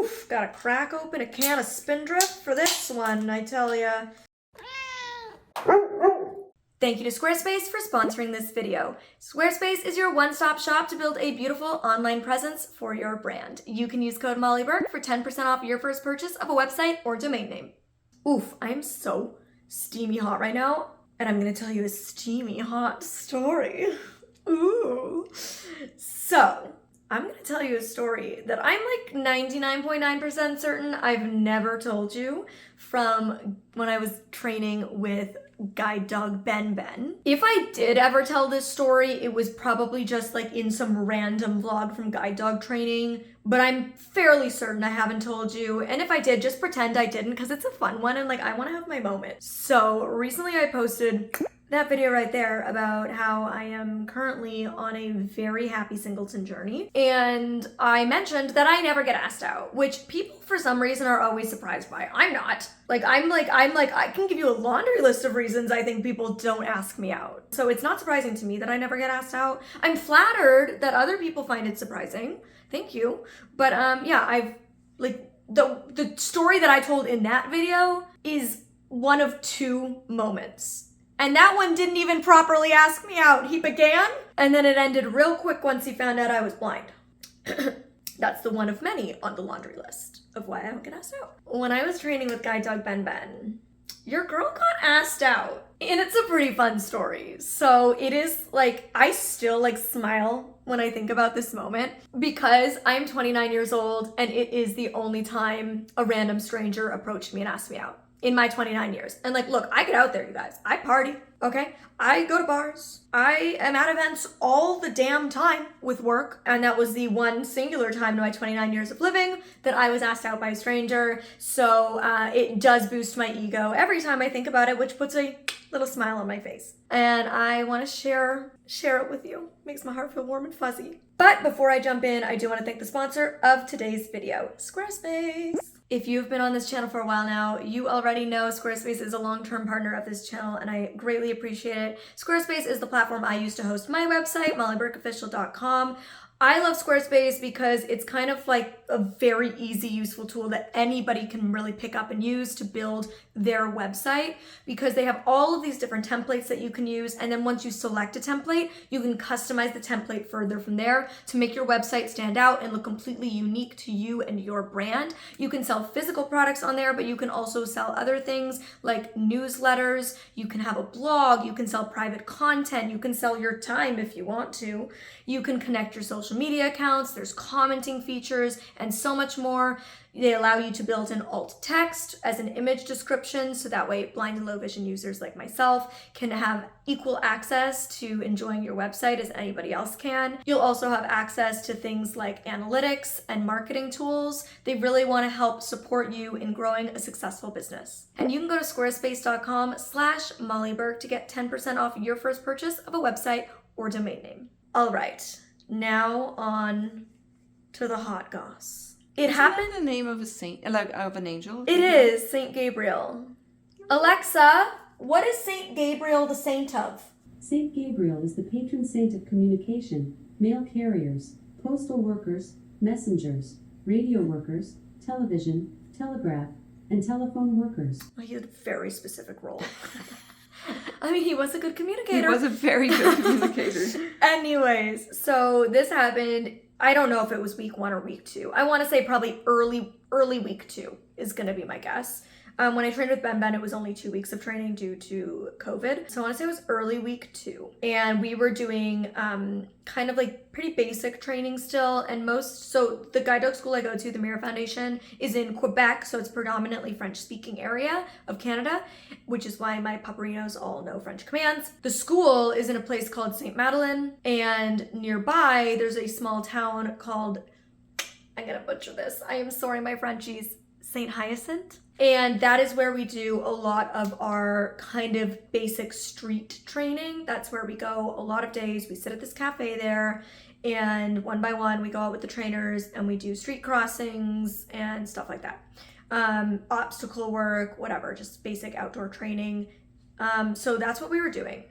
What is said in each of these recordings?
Oof, gotta crack open a can of Spindrift for this one, I tell ya. Thank you to Squarespace for sponsoring this video. Squarespace is your one-stop shop to build a beautiful online presence for your brand. You can use code MollyBurke for 10% off your first purchase of a website or domain name. Oof, I am so steamy hot right now, and I'm gonna tell you a steamy hot story. Ooh. So, I'm gonna tell you a story that I'm like 99.9% certain I've never told you from when I was training with guide dog Ben. If I did ever tell this story, it was probably just like in some random vlog from guide dog training, but I'm fairly certain I haven't told you. And if I did, just pretend I didn't, because it's a fun one and like I want to have my moment. So recently I posted that video right there about how I am currently on a very happy singleton journey. And I mentioned that I never get asked out, which people for some reason are always surprised by. I'm not. I'm like, I can give you a laundry list of reasons I think people don't ask me out. So it's not surprising to me that I never get asked out. I'm flattered that other people find it surprising. Thank you. But yeah, I've like the story that I told in that video is one of two moments. And that one didn't even properly ask me out. He began, and then it ended real quick once he found out I was blind. That's the one of many on the laundry list of why I don't get asked out. When I was training with guide dog Ben, your girl got asked out. And it's a pretty fun story. So it is like, I still like smile when I think about this moment because I'm 29 years old and it is the only time a random stranger approached me and asked me out in my 29 years. And like, look, I get out there, you guys. I party, okay? I go to bars. I am at events all the damn time with work. And that was the one singular time in my 29 years of living that I was asked out by a stranger. So it does boost my ego every time I think about it, which puts a little smile on my face. And I want to share it with you. Makes my heart feel warm and fuzzy. But before I jump in, I do want to thank the sponsor of today's video, Squarespace. If you've been on this channel for a while now, you already know Squarespace is a long-term partner of this channel and I greatly appreciate it. Squarespace is the platform I use to host my website, mollyburkeofficial.com. I love Squarespace because it's kind of like a very easy, useful tool that anybody can really pick up and use to build their website because they have all of these different templates that you can use. And then once you select a template, you can customize the template further from there to make your website stand out and look completely unique to you and your brand. You can sell physical products on there, but you can also sell other things like newsletters. You can have a blog. You can sell private content. You can sell your time if you want to. You can connect your social media accounts, there's commenting features, and so much more. They allow you to build in alt text as an image description, so that way blind and low vision users like myself can have equal access to enjoying your website as anybody else can. You'll also have access to things like analytics and marketing tools. They really want to help support you in growing a successful business. And you can go to squarespace.com/mollyburke to get 10% off your first purchase of a website or domain name. All right. Now on to the hot goss. Isn't that the name of a saint, like of an angel? It is Saint Gabriel. Alexa, what is Saint Gabriel the saint of? Saint Gabriel is the patron saint of communication, mail carriers, postal workers, messengers, radio workers, television, telegraph, and telephone workers. Well, he had a very specific role. I mean, he was a good communicator. He was a very good communicator. Anyways, so this happened, I don't know if it was week 1 or week 2. I want to say probably early week 2 is going to be my guess. When I trained with Ben, it was only 2 weeks of training due to COVID. So I want to say it was early week 2. And we were doing kind of like pretty basic training still. And so the guide dog school I go to, the Mirror Foundation, is in Quebec. So it's predominantly French-speaking area of Canada, which is why my pupperinos all know French commands. The school is in a place called St. Madeleine. And nearby, there's a small town called, I'm going to butcher this. I am sorry, my Frenchies. St. Hyacinth. And that is where we do a lot of our kind of basic street training. That's where we go a lot of days. We sit at this cafe there and one by one we go out with the trainers and we do street crossings and stuff like that. Obstacle work, whatever, just basic outdoor training. So that's what we were doing.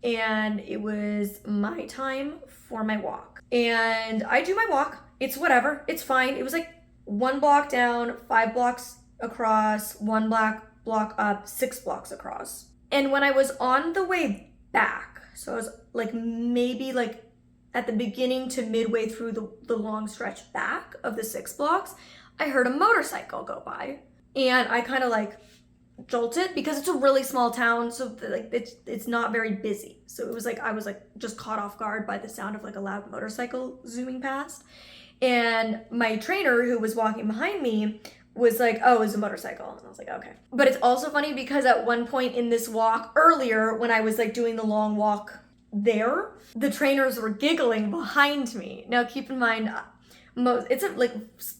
And it was my time for my walk. And I do my walk. It's whatever. It's fine. It was like 1 block down, 5 blocks across, 1 block up, 6 blocks across. And when I was on the way back, so I was like maybe like at the beginning to midway through the long stretch back of the 6 blocks, I heard a motorcycle go by. And I kind of like jolted because it's a really small town, so like it's not very busy. So it was like I was like just caught off guard by the sound of like a loud motorcycle zooming past. And my trainer, who was walking behind me, was like, oh, it's a motorcycle. And I was like, okay. But it's also funny because at one point in this walk earlier, when I was like doing the long walk there, the trainers were giggling behind me. Now keep in mind, it's a like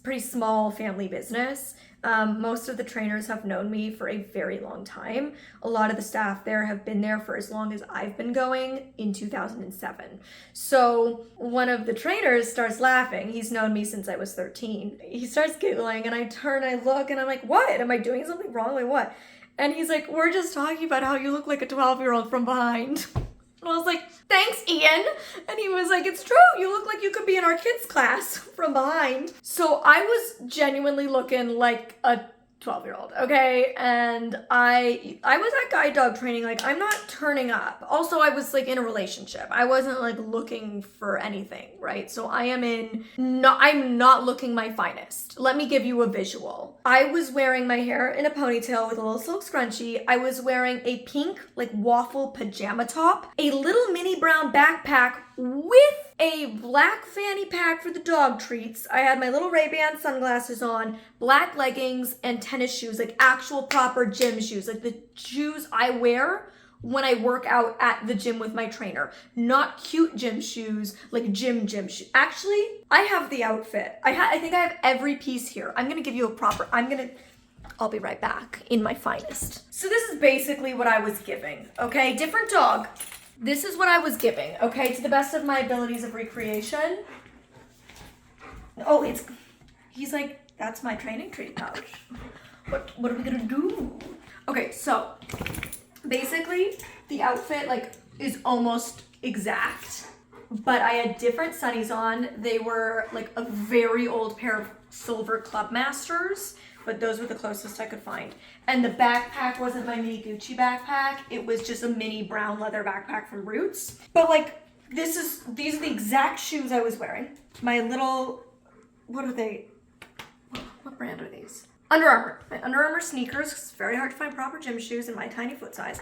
pretty small family business. Most of the trainers have known me for a very long time. A lot of the staff there have been there for as long as I've been going, in 2007. So one of the trainers starts laughing. He's known me since I was 13. He starts giggling and I turn, I look and I'm like, what? Am I doing something wrong? Like what? And he's like, we're just talking about how you look like a 12-year-old from behind. And I was like, thanks, Ian. And he was like, it's true. You look like you could be in our kids' class from behind. So I was genuinely looking like a 12-year-old, okay? And I was at guide dog training. Like, I'm not turning up. Also, I was like in a relationship. I wasn't like looking for anything, right? So I'm not looking my finest. Let me give you a visual. I was wearing my hair in a ponytail with a little silk scrunchie. I was wearing a pink like waffle pajama top, a little mini brown backpack with a black fanny pack for the dog treats. I had my little Ray-Ban sunglasses on, black leggings, and tennis shoes, like actual proper gym shoes, like the shoes I wear when I work out at the gym with my trainer. Not cute gym shoes, like gym shoes. Actually, I have the outfit. I think I have every piece here. I'm gonna give you a proper, I'll be right back in my finest. So this is basically what I was giving, okay? Different dog. This is what I was giving, okay, to the best of my abilities of recreation. Oh, he's like, that's my training treat pouch. What are we gonna do? Okay, so basically the outfit like is almost exact, but I had different sunnies on. They were like a very old pair of silver Clubmasters, but those were the closest I could find. And the backpack wasn't my mini Gucci backpack. It was just a mini brown leather backpack from Roots. But like, these are the exact shoes I was wearing. My little, what are they? What brand are these? Under Armour. My Under Armour sneakers. It's very hard to find proper gym shoes in my tiny foot size.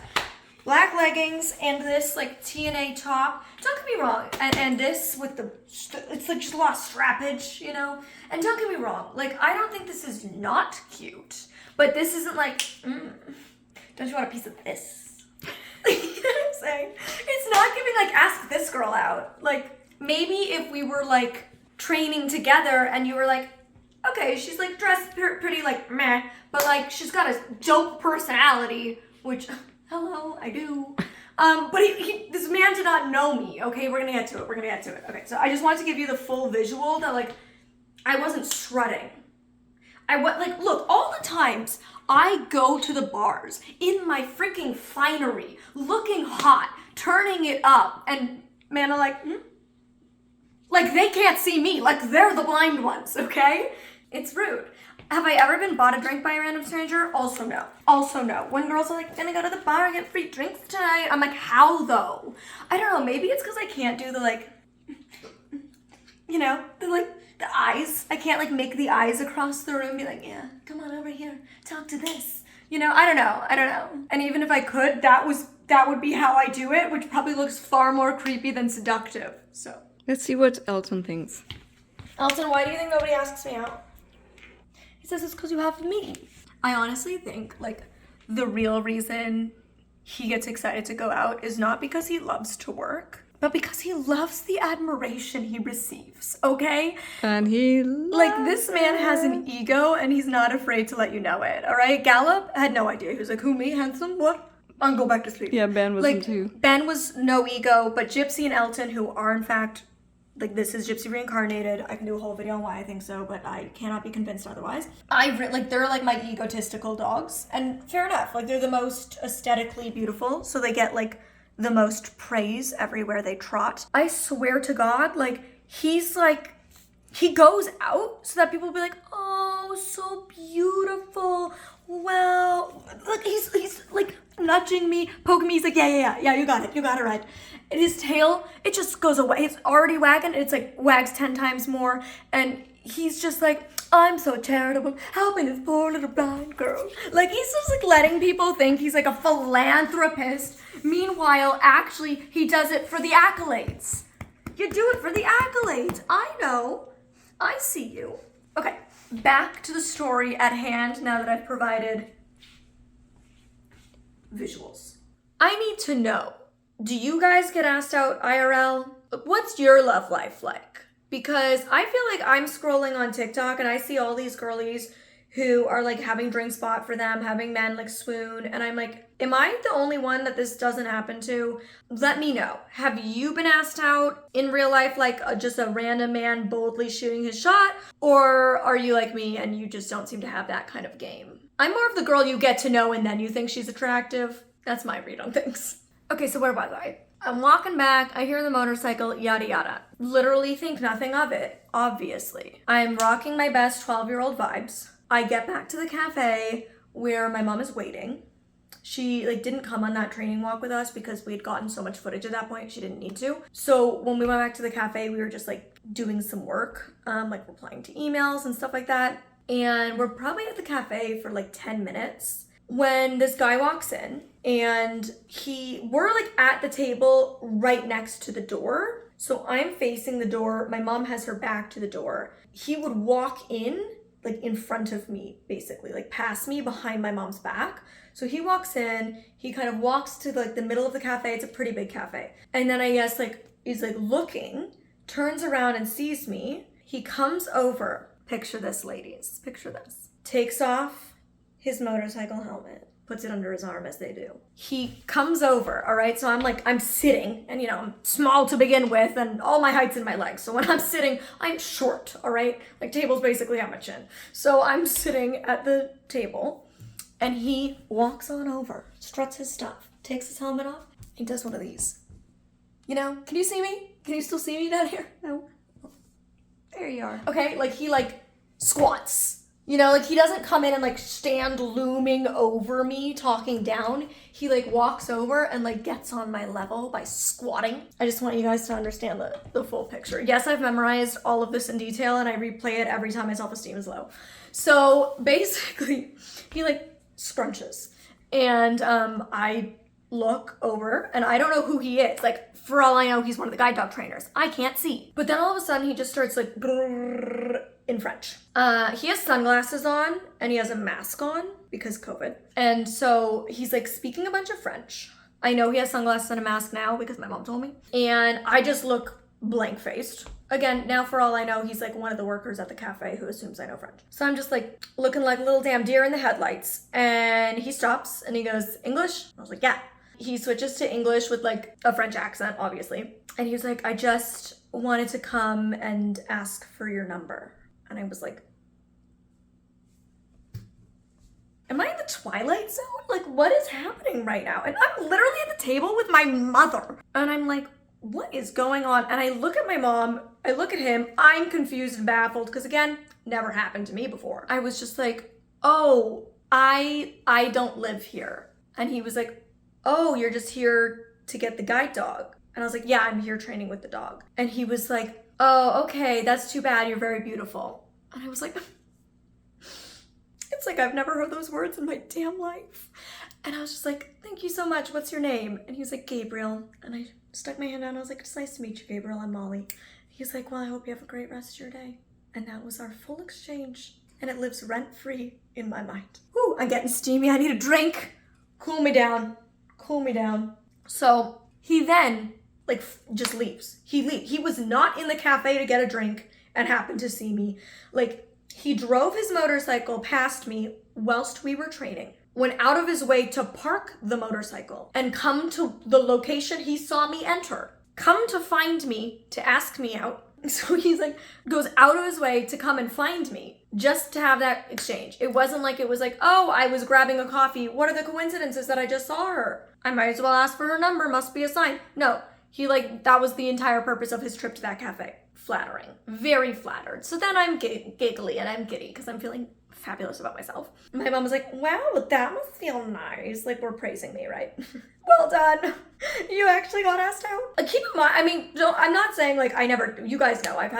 Black leggings and this like TNA top. Don't get me wrong. And this with the, it's like just a lot of strappage, you know? And don't get me wrong. Like, I don't think this is not cute. But this isn't like, don't you want a piece of this? You know what I'm saying? It's not giving like, ask this girl out. Like, maybe if we were like training together and you were like, okay, she's like dressed pretty like meh, but like she's got a dope personality, which, hello, I do. But this man did not know me, okay? We're gonna get to it. Okay, so I just wanted to give you the full visual that like, I wasn't strutting. Look, all the times I go to the bars in my freaking finery, looking hot, turning it up, and man, I'm like, Like, they can't see me, like they're the blind ones, okay? It's rude. Have I ever been bought a drink by a random stranger? Also no. When girls are like, gonna go to the bar and get free drinks tonight, I'm like, how though? I don't know, maybe it's because I can't do the like, you know, the eyes. I can't like make the eyes across the room, be like, yeah, come on over here, talk to this. You know, I don't know. And even if I could, that would be how I do it, which probably looks far more creepy than seductive, so. Let's see what Elton thinks. Elton, why do you think nobody asks me out? He says it's because you have me. I honestly think, like, the real reason he gets excited to go out is not because he loves to work, but because he loves the admiration he receives, okay? And he like, this man has an ego and he's not afraid to let you know it, all right? Gallup had no idea. He was like, who, me, handsome? What? I'll go back to sleep. Yeah, Ben wasn't like, too. Ben was no ego, but Gypsy and Elton, who are in fact, like, this is Gypsy reincarnated. I can do a whole video on why I think so, but I cannot be convinced otherwise. They're like my egotistical dogs, and fair enough. Like, they're the most aesthetically beautiful, so they get like the most praise everywhere they trot. I swear to God, like, he goes out so that people will be like, oh, nudging me, poking me. He's like, yeah, you got it right. And his tail, it just goes away. It's already wagging. It's like wags 10 times more. And he's just like, I'm so charitable, helping this poor little blind girl. Like, he's just like letting people think he's like a philanthropist. Meanwhile, actually, he does it for the accolades. You do it for the accolades. I know. I see you. Okay, back to the story at hand now that I've provided visuals. I need to know, do you guys get asked out IRL? What's your love life like? Because I feel like I'm scrolling on TikTok and I see all these girlies who are like having drinks bought for them, having men like swoon, and I'm like, am I the only one that this doesn't happen to? Let me know. Have you been asked out in real life, like just a random man boldly shooting his shot? Or are you like me and you just don't seem to have that kind of game? I'm more of the girl you get to know and then you think she's attractive. That's my read on things. Okay, so where was I? I'm walking back, I hear the motorcycle, yada yada. Literally think nothing of it, obviously. I'm rocking my best 12-year-old vibes. I get back to the cafe where my mom is waiting. She like didn't come on that training walk with us because we had gotten so much footage at that point, she didn't need to. So when we went back to the cafe, we were just like doing some work, like replying to emails and stuff like that. And we're probably at the cafe for like 10 minutes when this guy walks in and we're like at the table right next to the door. So I'm facing the door. My mom has her back to the door. He would walk in like in front of me, basically, like past me behind my mom's back. So he walks in, he kind of walks to like the middle of the cafe. It's a pretty big cafe. And then I guess like he's like looking, turns around and sees me. He comes over, picture this ladies, picture this, takes off his motorcycle helmet, puts it under his arm as they do. He comes over, all right? So I'm sitting and, you know, I'm small to begin with and all my height's in my legs. So when I'm sitting, I'm short, all right? Like table's basically at my chin. So I'm sitting at the table and he walks on over, struts his stuff, takes his helmet off. He does one of these. You know, can you see me? Can you still see me down here? No. There you are. Okay, like he like squats. You know, like he doesn't come in and like stand looming over me talking down. He like walks over and like gets on my level by squatting. I just want you guys to understand the full picture. Yes, I've memorized all of this in detail and I replay it every time my self-esteem is low. So basically he like scrunches and I look over and I don't know who he is. Like for all I know, he's one of the guide dog trainers. I can't see. But then all of a sudden he just starts like in French. He has sunglasses on and he has a mask on because COVID. And so he's like speaking a bunch of French. I know he has sunglasses and a mask now because my mom told me. And I just look blank-faced. Again, now for all I know, he's like one of the workers at the cafe who assumes I know French. So I'm just like looking like a little damn deer in the headlights. And he stops and he goes, English? I was like, yeah. He switches to English with like a French accent, obviously. And he was like, I just wanted to come and ask for your number. And I was like, am I in the Twilight Zone? Like, what is happening right now? And I'm literally at the table with my mother. And I'm like, what is going on? And I look at my mom, I look at him, I'm confused and baffled because again, never happened to me before. I was just like, oh, I don't live here. And he was like, oh, you're just here to get the guide dog. And I was like, yeah, I'm here training with the dog. And he was like, oh, okay, that's too bad. You're very beautiful. And I was like, it's like I've never heard those words in my damn life. And I was just like, thank you so much. What's your name? And he was like, Gabriel. And I stuck my hand out and I was like, it's nice to meet you, Gabriel. I'm Molly. He's like, well, I hope you have a great rest of your day. And that was our full exchange. And it lives rent-free in my mind. Whew, I'm getting steamy. I need a drink. Cool me down. Cool me down. So he then like just leaves. He was not in the cafe to get a drink and happened to see me. Like he drove his motorcycle past me whilst we were training, went out of his way to park the motorcycle and come to the location he saw me enter, come to find me to ask me out. So he's like, goes out of his way to come and find me just to have that exchange. It wasn't like, it was like, oh, I was grabbing a coffee. What are the coincidences that I just saw her? I might as well ask for her number. Must be a sign. No, he like, that was the entire purpose of his trip to that cafe. Flattering. Very flattered. So then I'm giggly and I'm giddy because I'm feeling fabulous about myself. My mom was like, wow, that must feel nice. Like, we're praising me, right? Well done. You actually got asked out. Keep in mind, I mean, I'm not saying like you guys know I've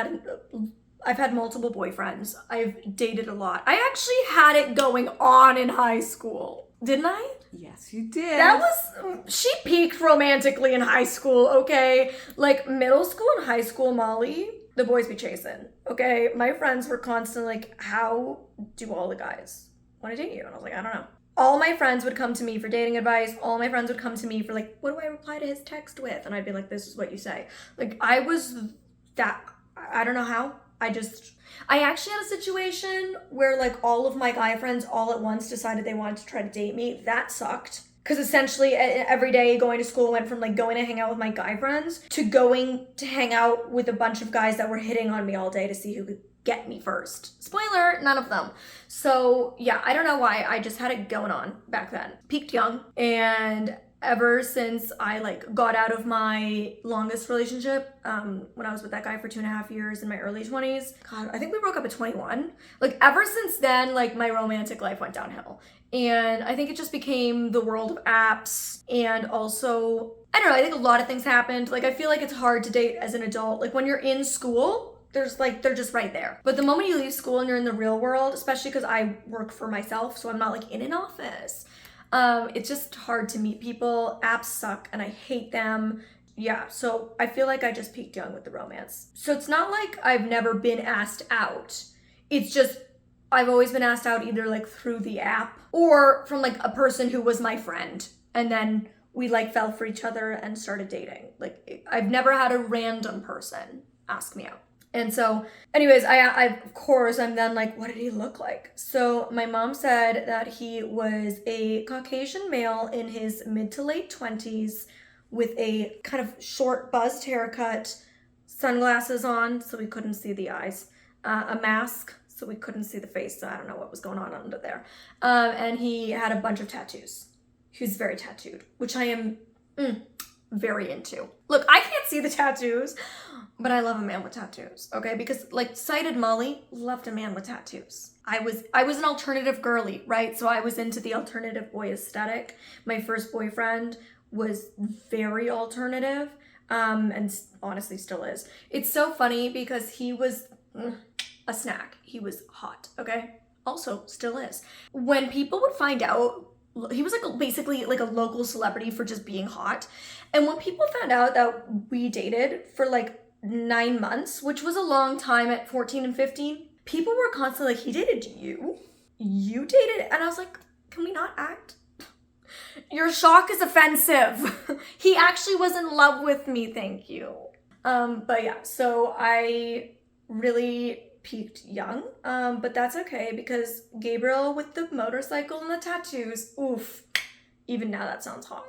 had multiple boyfriends. I've dated a lot. I actually had it going on in high school. Didn't I? Yes, you did. She peaked romantically in high school, okay? Like middle school and high school, Molly, the boys be chasing, okay? My friends were constantly like, how do all the guys want to date you? And I was like, I don't know. All my friends would come to me for dating advice. All my friends would come to me for like, what do I reply to his text with? And I'd be like, this is what you say. Like I don't know how. I actually had a situation where like all of my guy friends all at once decided they wanted to try to date me. That sucked. Because essentially every day going to school went from like going to hang out with my guy friends to going to hang out with a bunch of guys that were hitting on me all day to see who could get me first. Spoiler, none of them. So yeah, I don't know why. I just had it going on back then. Peaked young. And ever since I like got out of my longest relationship, when I was with that guy for 2.5 years in my early 20s, God, I think we broke up at 21. Like ever since then, like my romantic life went downhill. And I think it just became the world of apps. And also, I don't know, I think a lot of things happened. Like I feel like it's hard to date as an adult. Like when you're in school, they're just right there. But the moment you leave school and you're in the real world, especially because I work for myself, so I'm not like in an office. It's just hard to meet people. Apps suck and I hate them. Yeah, so I feel like I just peaked young with the romance. So it's not like I've never been asked out. It's just I've always been asked out either like through the app or from like a person who was my friend. And then we like fell for each other and started dating. Like I've never had a random person ask me out. And so anyways, I of course, I'm then like, what did he look like? So my mom said that he was a Caucasian male in his mid to late 20s with a kind of short buzzed haircut, sunglasses on so we couldn't see the eyes, a mask so we couldn't see the face. So I don't know what was going on under there. And he had a bunch of tattoos. He was very tattooed, which I am very into. Look, I can't see the tattoos, but I love a man with tattoos, okay? Because like sighted Molly loved a man with tattoos. I was an alternative girly, right? So I was into the alternative boy aesthetic. My first boyfriend was very alternative, and honestly still is. It's so funny because he was a snack. He was hot, okay? Also still is. When people would find out, he was like basically like a local celebrity for just being hot. And when people found out that we dated for like 9 months, which was a long time at 14 and 15, people were constantly like, he dated you? You dated? And I was like, can we not act? Your shock is offensive. He actually was in love with me, thank you. But yeah, so I really peaked young, but that's okay because Gabriel with the motorcycle and the tattoos, oof, even now that sounds hot.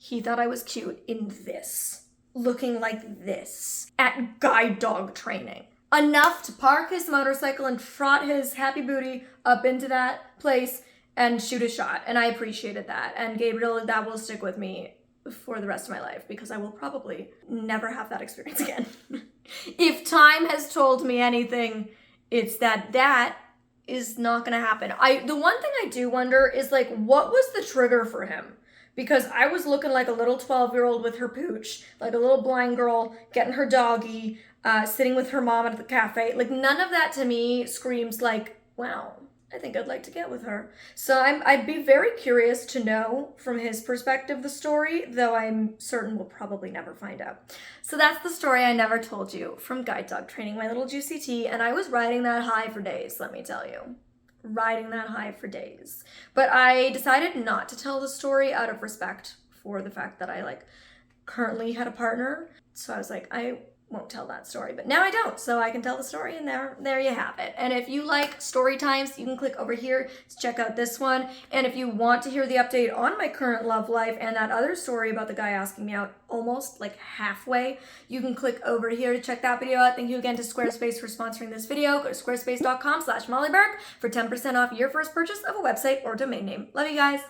He thought I was cute in this, looking like this at guide dog training. Enough to park his motorcycle and trot his happy booty up into that place and shoot a shot. And I appreciated that. And Gabriel, that will stick with me for the rest of my life because I will probably never have that experience again. If time has told me anything, it's that is not gonna happen. The one thing I do wonder is like, what was the trigger for him? Because I was looking like a little 12-year-old with her pooch, like a little blind girl getting her doggy, sitting with her mom at the cafe. Like none of that to me screams like, wow, I think I'd like to get with her. So I'd be very curious to know from his perspective the story, though I'm certain we'll probably never find out. So that's the story I never told you from guide dog training, my little juicy tea, and I was riding that high for days, let me tell you. Riding that high for days. But I decided not to tell the story out of respect for the fact that I like currently had a partner. So I was like, I won't tell that story, but now I don't, so I can tell the story, and there you have it. And if you like story times, you can click over here to check out this one. And if you want to hear the update on my current love life and that other story about the guy asking me out almost like halfway, you can click over here to check that video out. Thank you again to Squarespace for sponsoring this video. Go to squarespace.com/mollyberg for 10% off your first purchase of a website or domain name. Love you guys.